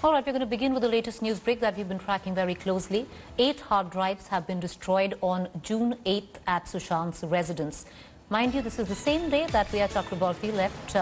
All right, we're going to begin with the latest news break that we've been tracking very closely. 8 hard drives have been destroyed on June 8th at Sushant's residence. Mind you, this is the same day that Rhea Chakraborty left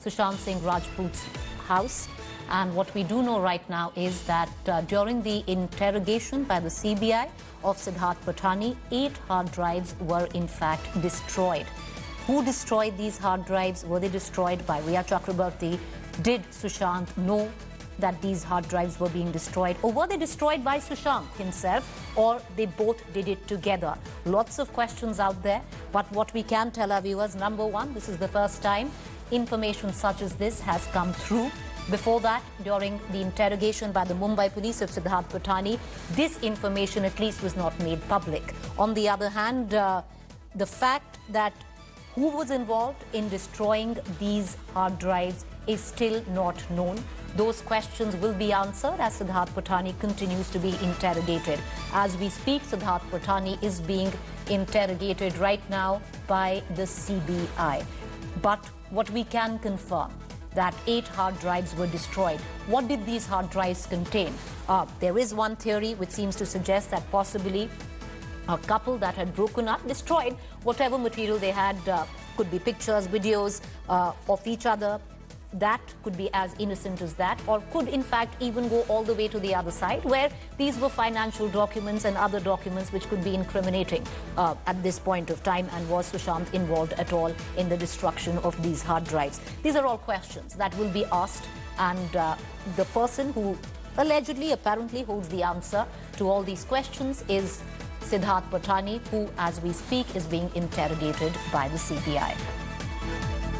Sushant Singh Rajput's house. And what we do know right now is that during the interrogation by the CBI of Siddharth Patani, 8 hard drives were in fact destroyed. Who destroyed these hard drives? Were they destroyed by Rhea Chakraborty? Did Sushant know that these hard drives were being destroyed, or were they destroyed by Sushant himself, or they both did it together? Lots of questions out there, but what we can tell our viewers, number one, this is the first time information such as this has come through. Before that, during the interrogation by the Mumbai police of Siddharth Patani, this information at least was not made public. On the other hand, the fact that who was involved in destroying these hard drives is still not known. Those questions will be answered as Siddharth Patani continues to be interrogated. As we speak, Siddharth Patani is being interrogated right now by the CBI. But what we can confirm, that 8 hard drives were destroyed. What did these hard drives contain? There is one theory which seems to suggest that possibly a couple that had broken up destroyed whatever material they had, could be pictures, videos of each other. That could be as innocent as that, or could in fact even go all the way to the other side, where these were financial documents and other documents which could be incriminating at this point of time. And was Sushant involved at all in the destruction of these hard drives? These are all questions that will be asked, and the person who allegedly, apparently holds the answer to all these questions is Siddharth Patani, who, as we speak, is being interrogated by the CBI.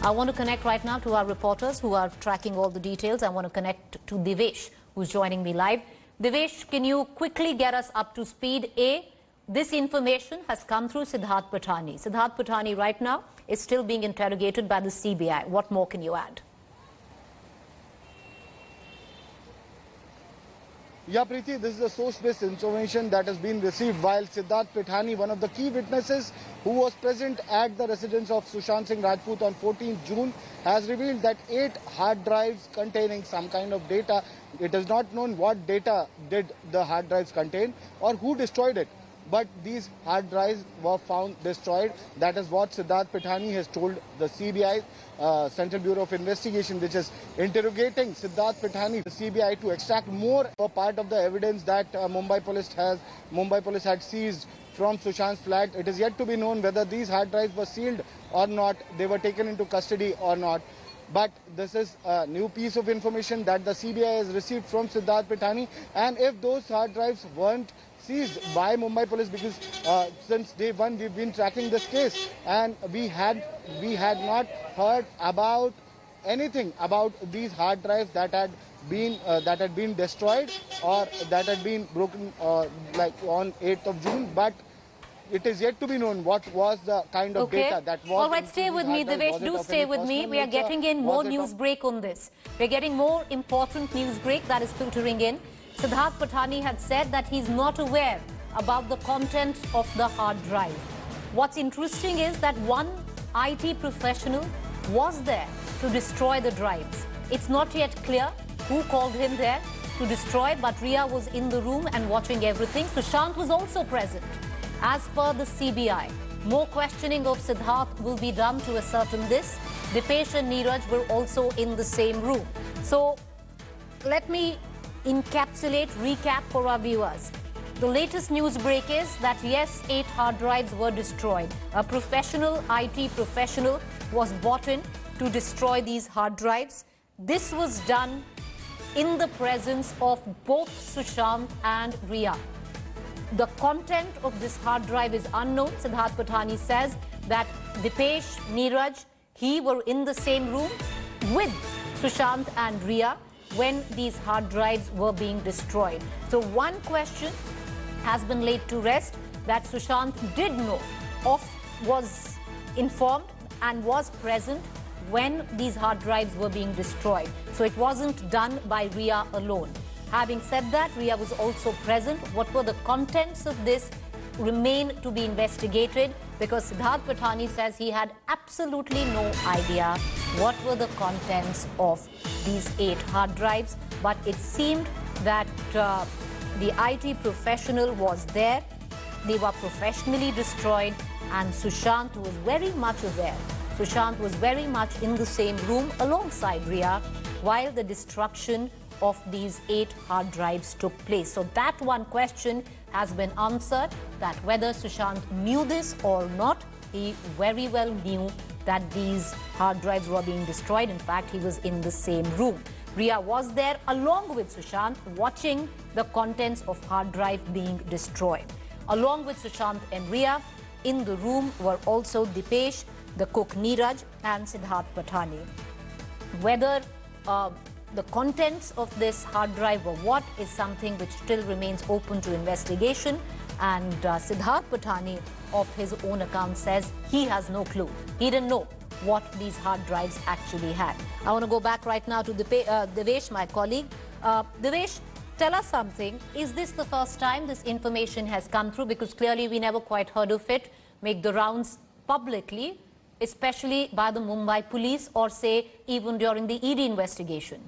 I want to connect right now to our reporters who are tracking all the details. I want to connect to Devesh, who's joining me live. Devesh, can you quickly get us up to speed? This information has come through Siddharth Patani. Siddharth Patani right now is still being interrogated by the CBI. What more can you add? Yeah, Preeti, this is the source-based information that has been received while Siddharth Patani, one of the key witnesses who was present at the residence of Sushant Singh Rajput on 14th June, has revealed that 8 hard drives containing some kind of data. It is not known what data did the hard drives contain or who destroyed it. But these hard drives were found destroyed. That is what Siddharth Patani has told the CBI, Central Bureau of Investigation, which is interrogating Siddharth Patani, the CBI, to extract more for part of the evidence that Mumbai police had seized from Sushant's flat. It is yet to be known whether these hard drives were sealed or not, they were taken into custody or not. But this is a new piece of information that the CBI has received from Siddharth Patani. And if those hard drives weren't seized by Mumbai police, because since day one we've been tracking this case, and we had not heard about anything about these hard drives that had been destroyed or that had been broken like on 8th of June. But it is yet to be known what was the kind of data that was. All right, stay with me, Devesh. Do stay with me. We are getting in more news break on this. We're getting more important news break that is filtering in. Siddharth Patani had said that he's not aware about the content of the hard drive. What's interesting is that one IT professional was there to destroy the drives. It's not yet clear who called him there to destroy, but Rhea was in the room and watching everything. Sushant was also present. As per the CBI, more questioning of Siddharth will be done to ascertain this. Dipesh and Neeraj were also in the same room. So let me recap for our viewers. The latest news break is that yes, 8 hard drives were destroyed. A professional IT professional was brought in to destroy these hard drives. This was done in the presence of both Sushant and Rhea. The content of this hard drive is unknown. Siddharth Patani says that Dipesh, Neeraj, he were in the same room with Sushant and Rhea when these hard drives were being destroyed. So one question has been laid to rest, that Sushant did know of, was informed and was present when these hard drives were being destroyed. So it wasn't done by Rhea alone. Having said that, Rhea was also present. What were the contents of this remain to be investigated, because Siddharth Patani says he had absolutely no idea what were the contents of these 8 hard drives. But it seemed that the IT professional was there. They were professionally destroyed, and Sushant was very much aware. Sushant was very much in the same room alongside Riya while the destruction of these 8 hard drives took place. So that one question has been answered, that whether Sushant knew this or not, he very well knew that these hard drives were being destroyed. In fact, he was in the same room. Riya was there along with Sushant, watching the contents of hard drive being destroyed. Along with Sushant and Riya, in the room were also Dipesh, the cook Neeraj, and Siddharth Patani. Whether the contents of this hard drive were what is something which still remains open to investigation, and Siddharth Patani, of his own account, says he has no clue. He didn't know what these hard drives actually had. I want to go back right now to Devesh, my colleague. Devesh, tell us something. Is this the first time this information has come through? Because clearly we never quite heard of it make the rounds publicly, especially by the Mumbai police, or say even during the ED investigation.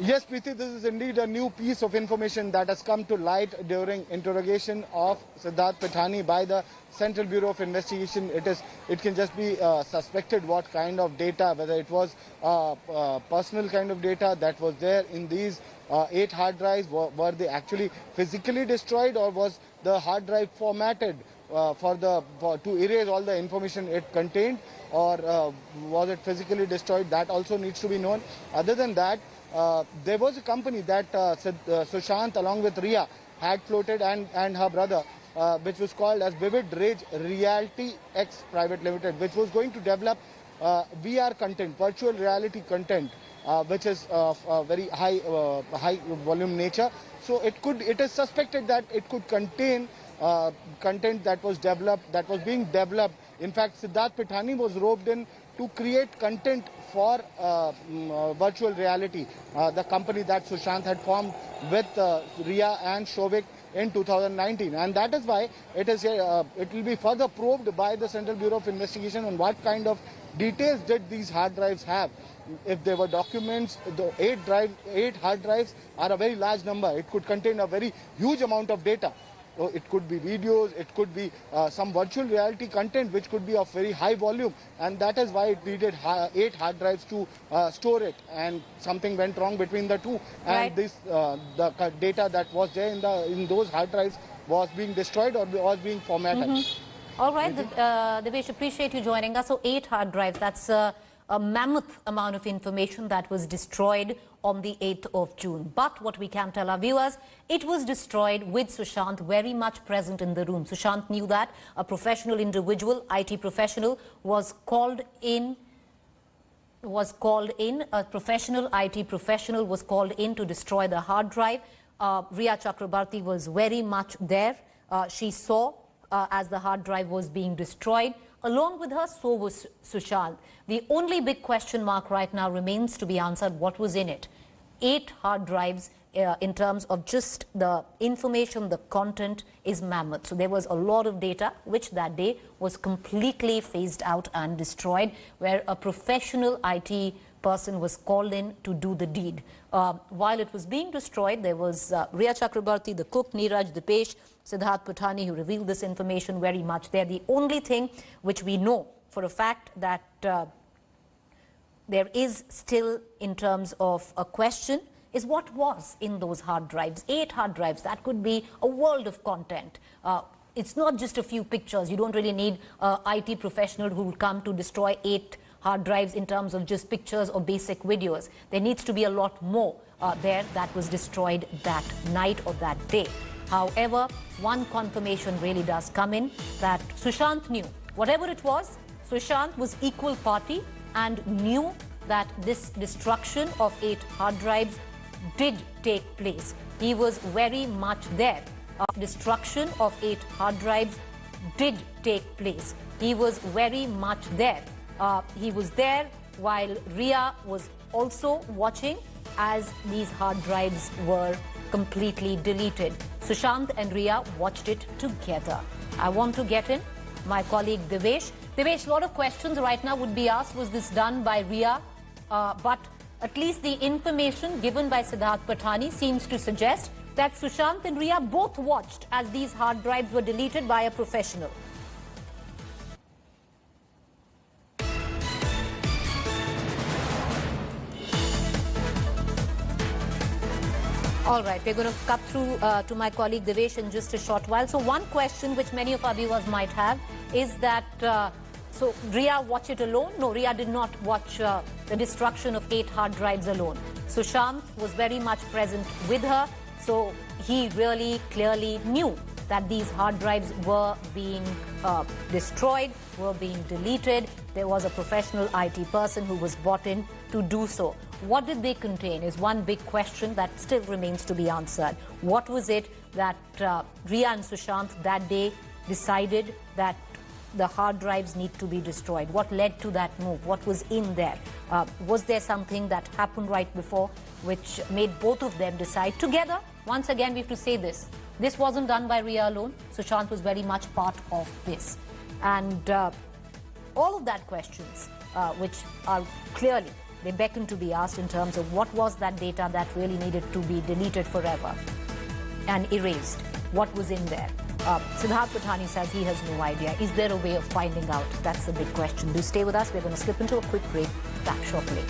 Yes, Preeti, this is indeed a new piece of information that has come to light during interrogation of Siddharth Patani by the Central Bureau of Investigation. It can just be suspected what kind of data, whether it was personal kind of data that was there in these 8 hard drives. Were they actually physically destroyed, or was the hard drive formatted to erase all the information it contained, or was it physically destroyed? That also needs to be known. Other than that, there was a company that Sushant along with Riya had floated, and her brother, which was called as Vivid Rage Reality X Private Limited, which was going to develop VR content, virtual reality content, which is of very high volume nature. So it is suspected that it could contain content that was being developed. In fact, Siddharth Patani was roped in to create content for virtual reality, the company that Sushant had formed with Riya and Shobik in 2019. And that is why it will be further probed by the Central Bureau of Investigation on what kind of details did these hard drives have. If there were documents, the 8 hard drives are a very large number. It could contain a very huge amount of data. It could be videos, it could be some virtual reality content which could be of very high volume, and that is why it needed 8 hard drives to store it, and something went wrong between the two. Right. And the data that was there in those hard drives was being destroyed or was being formatted. All right, Devesh, appreciate you joining us. So 8 hard drives, that's a mammoth amount of information that was destroyed on the 8th of June. But what we can tell our viewers, it was destroyed with Sushant very much present in the room. Sushant knew that. A professional individual, IT professional, was called in. A professional IT professional was called in to destroy the hard drive. Riya Chakrabarti was very much there. She saw as the hard drive was being destroyed. Along with her, so was Sushant. The only big question mark right now remains to be answered: what was in it? 8 hard drives, in terms of just the information, the content is mammoth. So there was a lot of data which that day was completely phased out and destroyed, where a professional IT person was called in to do the deed. While it was being destroyed, there was Riya Chakrabarti, the cook, Neeraj, Dipesh, Siddharth Patani, who revealed this information very much there. The only thing which we know for a fact that there is still in terms of a question is what was in those hard drives. 8 hard drives, that could be a world of content. It's not just a few pictures. You don't really need an IT professional who will come to destroy 8 hard drives in terms of just pictures or basic videos. There needs to be a lot more there that was destroyed that night or that day. However, one confirmation really does come in, that Sushant knew. Whatever it was, Sushant was equal party and knew that this destruction of 8 hard drives did take place. He was very much there. Destruction of 8 hard drives did take place. He was very much there. He was there while Riya was also watching as these hard drives were completely deleted. Sushant and Riya watched it together. I want to get in my colleague Devesh. Devesh, a lot of questions right now would be asked, was this done by Rhea? But at least the information given by Siddharth Patani seems to suggest that Sushant and Rhea both watched as these hard drives were deleted by a professional. All right, we're going to cut through to my colleague Devesh in just a short while. So one question which many of our viewers might have is that, so Rhea watched it alone? No, Rhea did not watch the destruction of 8 hard drives alone. Sushant was very much present with her, so he really clearly knew that these hard drives were being destroyed, were being deleted. There was a professional IT person who was brought in to do so. What did they contain is one big question that still remains to be answered. What was it that Rhea and Sushant that day decided that the hard drives need to be destroyed? What led to that move? What was in there? Was there something that happened right before which made both of them decide together? Once again, we have to say this. This wasn't done by Rhea alone. Sushant was very much part of this. And all of that questions, which are clearly, they beckon to be asked in terms of what was that data that really needed to be deleted forever and erased? What was in there? Siddharth Patani says he has no idea. Is there a way of finding out? That's the big question. Do stay with us. We're going to slip into a quick break. Back shortly.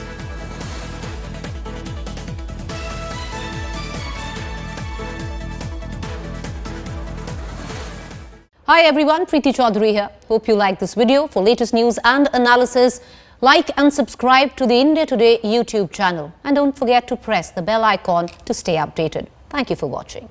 Hi everyone, Preeti Chaudhary here. Hope you like this video. For latest news and analysis, like and subscribe to the India Today YouTube channel. And don't forget to press the bell icon to stay updated. Thank you for watching.